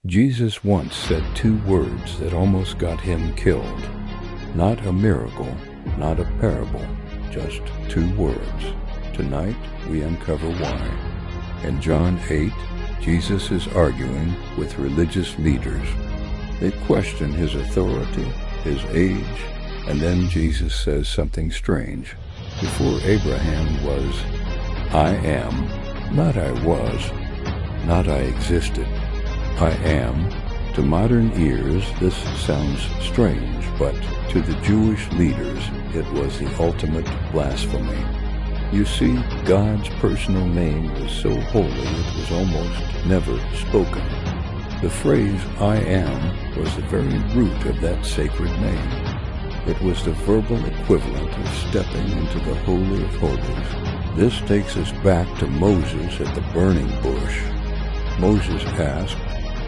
Jesus once said two words that almost got him killed. Not a miracle, not a parable, just two words. Tonight, we uncover why. In John 8, Jesus is arguing with religious leaders. They question his authority, his age, and then Jesus says something strange. Before Abraham was, I am, not I was, not I existed. I am. To modern ears, this sounds strange, but to the Jewish leaders, it was the ultimate blasphemy. You see, God's personal name was so holy it was almost never spoken. The phrase, I am, was the very root of that sacred name. It was the verbal equivalent of stepping into the Holy of Holies. This takes us back to Moses at the burning bush. Moses asked,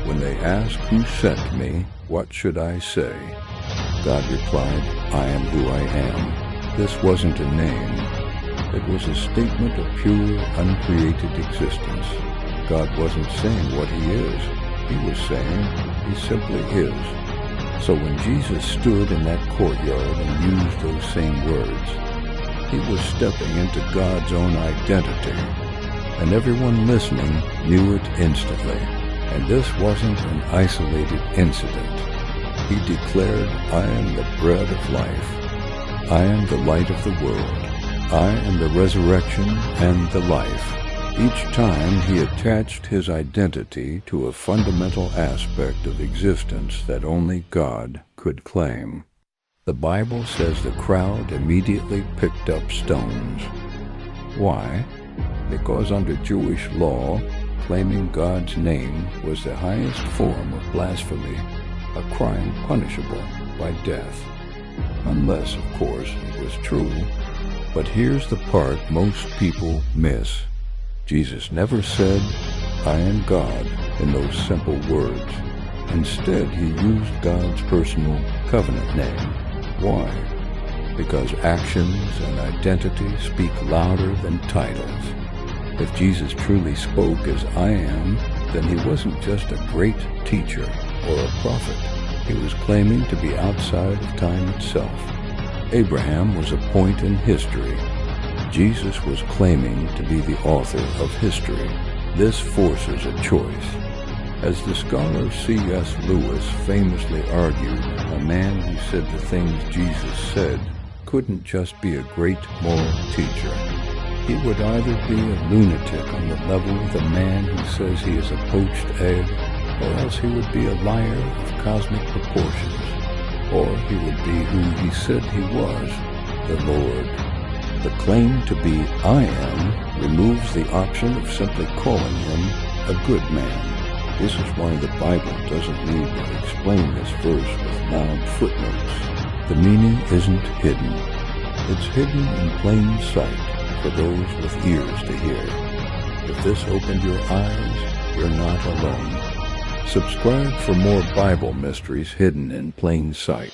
when they ask who sent me, what should I say? God replied, I am who I am. This wasn't a name. It was a statement of pure, uncreated existence. God wasn't saying what he is. He was saying he simply is. So when Jesus stood in that courtyard and used those same words, he was stepping into God's own identity. And everyone listening knew it instantly. And this wasn't an isolated incident. He declared, I am the bread of life. I am the light of the world. I am the resurrection and the life. Each time he attached his identity to a fundamental aspect of existence that only God could claim. The Bible says the crowd immediately picked up stones. Why? Because under Jewish law, claiming God's name was the highest form of blasphemy, a crime punishable by death. Unless, of course, it was true. But here's the part most people miss. Jesus never said, I am God, in those simple words. Instead, he used God's personal covenant name. Why? Because actions and identity speak louder than titles. If Jesus truly spoke as I am, then he wasn't just a great teacher or a prophet. He was claiming to be outside of time itself. Abraham was a point in history. Jesus was claiming to be the author of history. This forces a choice. As the scholar C.S. Lewis famously argued, a man who said the things Jesus said couldn't just be a great moral teacher. He would either be a lunatic on the level of the man who says he is a poached egg, or else he would be a liar of cosmic proportions, or he would be who he said he was, the Lord. The claim to be I am removes the option of simply calling him a good man. This is why the Bible doesn't need to explain this verse with loud footnotes. The meaning isn't hidden. It's hidden in plain sight for those with ears to hear. If this opened your eyes, you're not alone. Subscribe for more Bible mysteries hidden in plain sight.